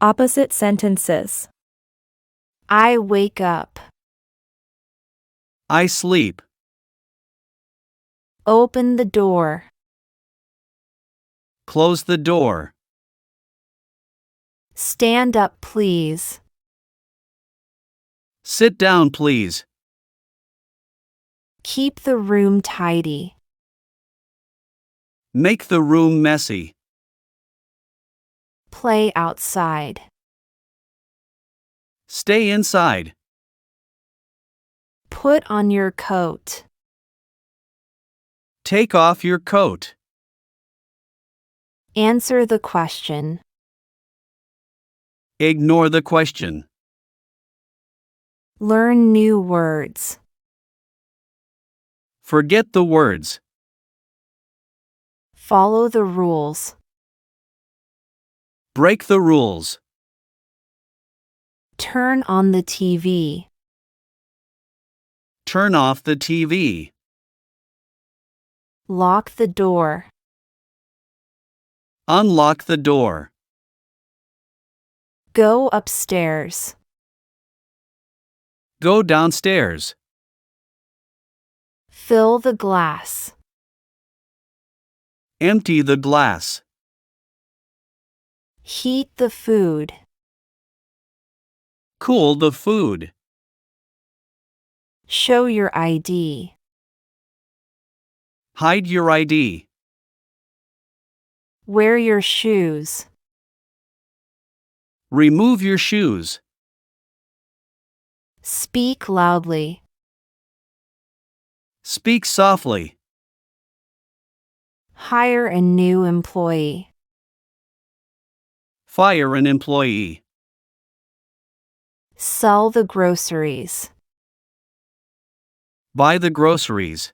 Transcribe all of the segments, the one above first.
Opposite sentences. I wake up. I sleep. Open the door. Close the door. Stand up, please. Sit down, please. Keep the room tidy. Make the room messy. Play outside. Stay inside. Put on your coat. Take off your coat. Answer the question. Ignore the question. Learn new words. Forget the words. Follow the rules. Break the rules. Turn on the TV. Turn off the TV. Lock the door. Unlock the door. Go upstairs. Go downstairs. Fill the glass. Empty the glass. Heat the food. Cool the food. Show your ID. Hide your ID. Wear your shoes. Remove your shoes. Speak loudly. Speak softly. Hire a new employee. Fire an employee. Sell the groceries. Buy the groceries.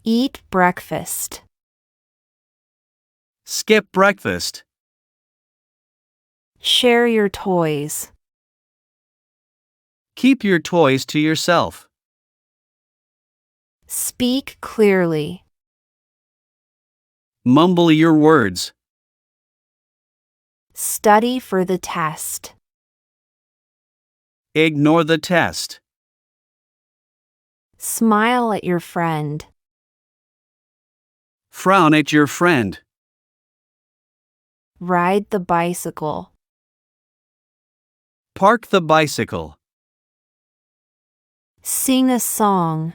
Eat breakfast. Skip breakfast. Share your toys. Keep your toys to yourself. Speak clearly. Mumble your words. Study for the test. Ignore the test. Smile at your friend. Frown at your friend. Ride the bicycle. Park the bicycle. Sing a song.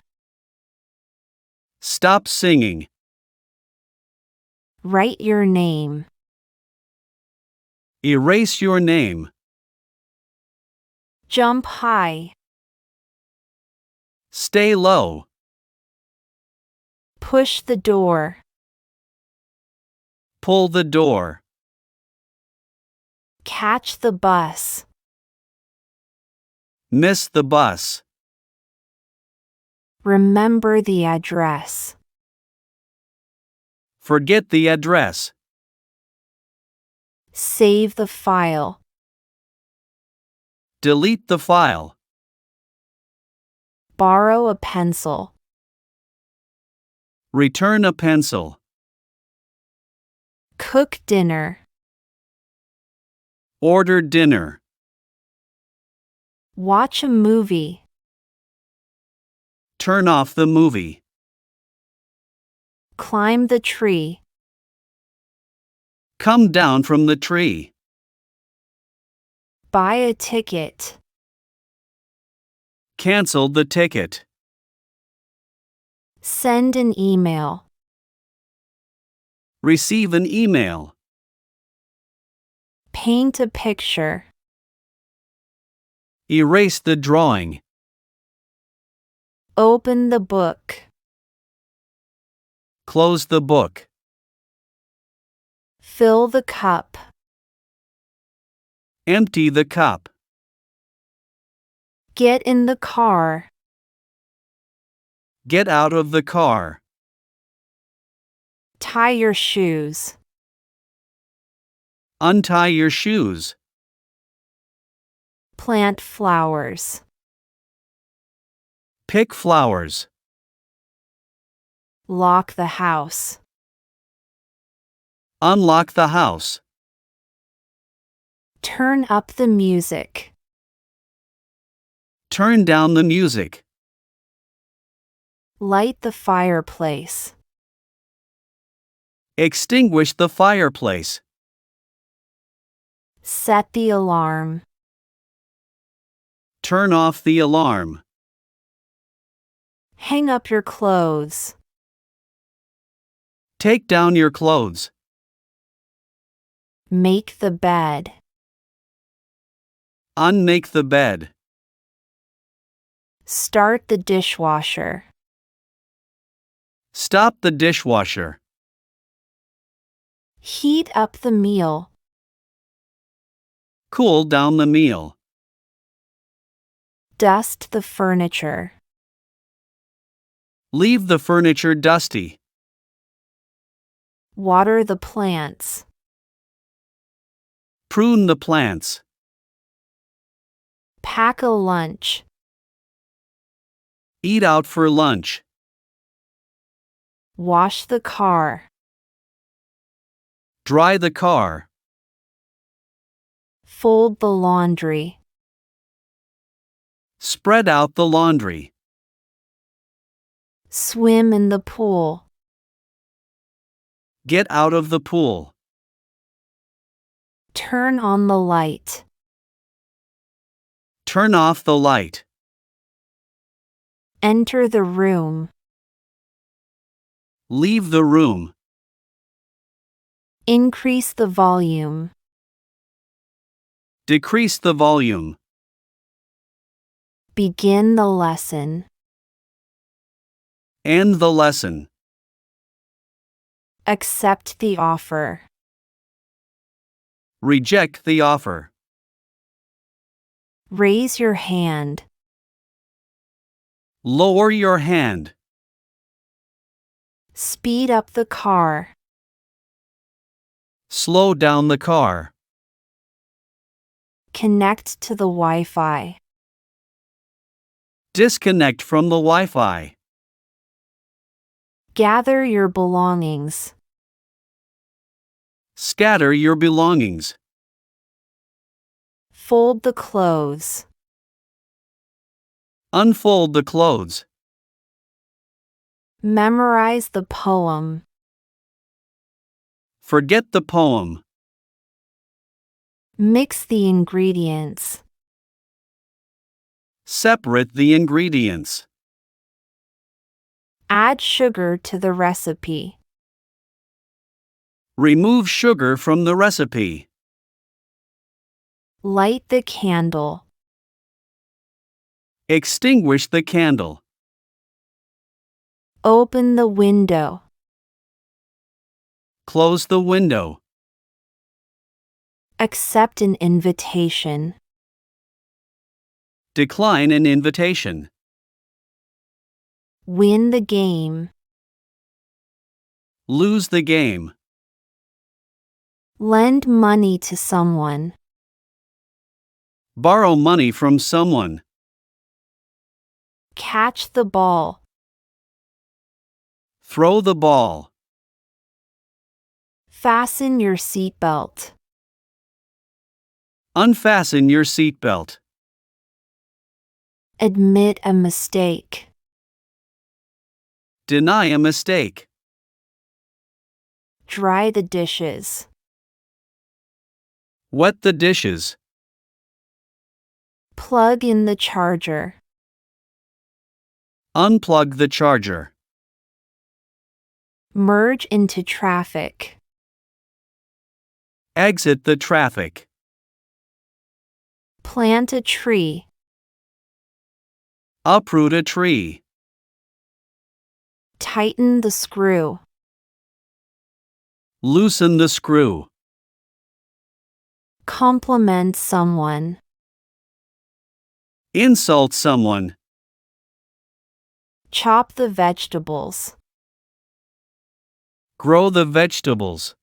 Stop singing. Write your name. Erase your name. Jump high. Stay low. Push the door. Pull the door. Catch the bus. Miss the bus. Remember the address. Forget the address. Save the file. Delete the file. Borrow a pencil. Return a pencil. Cook dinner. Order dinner. Watch a movie. Turn off the movie. Climb the tree. Come down from the tree. Buy a ticket. Cancel the ticket. Send an email. Receive an email. Paint a picture. Erase the drawing. Open the book. Close the book. Fill the cup. Empty the cup. Get in the car. Get out of the car. Tie your shoes. Untie your shoes. Plant flowers. Pick flowers. Lock the house. Unlock the house. Turn up the music. Turn down the music. Light the fireplace. Extinguish the fireplace. Set the alarm. Turn off the alarm. Hang up your clothes. Take down your clothes. Make the bed. Unmake the bed. Start the dishwasher. Stop the dishwasher. Heat up the meal. Cool down the meal. Dust the furniture. Leave the furniture dusty. Water the plants. Prune the plants. Pack a lunch. Eat out for lunch. Wash the car. Dry the car. Fold the laundry. Spread out the laundry. Swim in the pool. Get out of the pool. Turn on the light. Turn off the light. Enter the room. Leave the room. Increase the volume. Decrease the volume. Begin the lesson. End the lesson. Accept the offer. Reject the offer. Raise your hand. Lower your hand. Speed up the car. Slow down the car. Connect to the Wi-Fi. Disconnect from the Wi-Fi. Gather your belongings. Scatter your belongings. Fold the clothes. Unfold the clothes. Memorize the poem. Forget the poem. Mix the ingredients. Separate the ingredients. Add sugar to the recipe. Remove sugar from the recipe. Light the candle. Extinguish the candle. Open the window. Close the window. Accept an invitation. Decline an invitation. Win the game. Lose the game. Lend money to someone. Borrow money from someone. Catch the ball. Throw the ball. Fasten your seatbelt. Unfasten your seatbelt. Admit a mistake. Deny a mistake. Dry the dishes. Wet the dishes. Plug in the charger. Unplug the charger. Merge into traffic. Exit the traffic. Plant a tree. Uproot a tree. Tighten the screw. Loosen the screw. Compliment someone. Insult someone. Chop the vegetables. Grow the vegetables.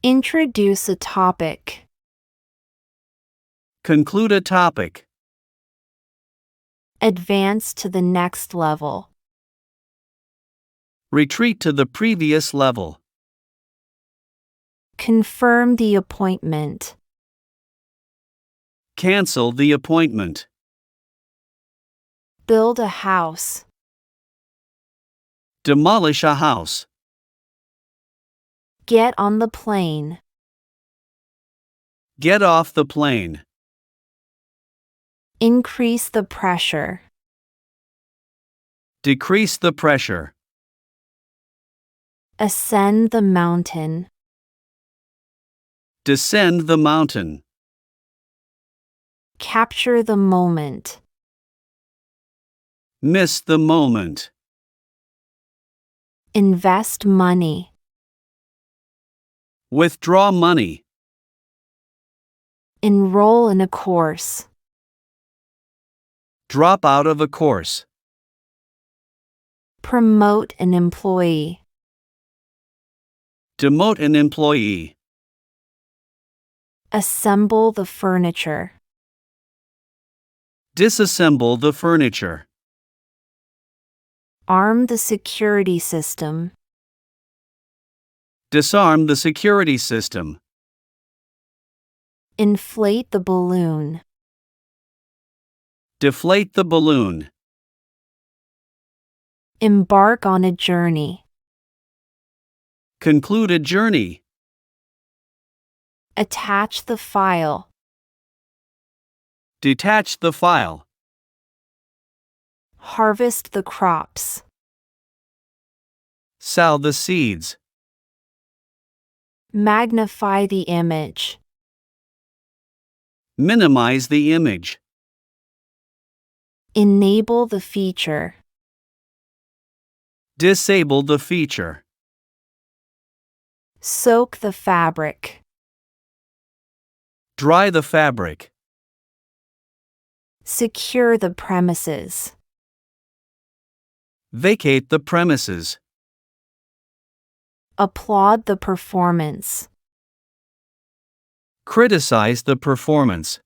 Introduce a topic. Conclude a topic. Advance to the next level. Retreat to the previous level. Confirm the appointment. Cancel the appointment. Build a house. Demolish a house. Get on the plane. Get off the plane. Increase the pressure. Decrease the pressure. Ascend the mountain. Descend the mountain. Capture the moment. Miss the moment. Invest money. Withdraw money. Enroll in a course. Drop out of a course. Promote an employee. Demote an employee. Assemble the furniture. Disassemble the furniture. Arm the security system. Disarm the security system. Inflate the balloon. Deflate the balloon. Embark on a journey. Conclude a journey. Attach the file. Detach the file. Harvest the crops. Sow the seeds. Magnify the image. Minimize the image. Enable the feature. Disable the feature. Soak the fabric. Dry the fabric. Secure the premises. Vacate the premises. Applaud the performance. Criticize the performance.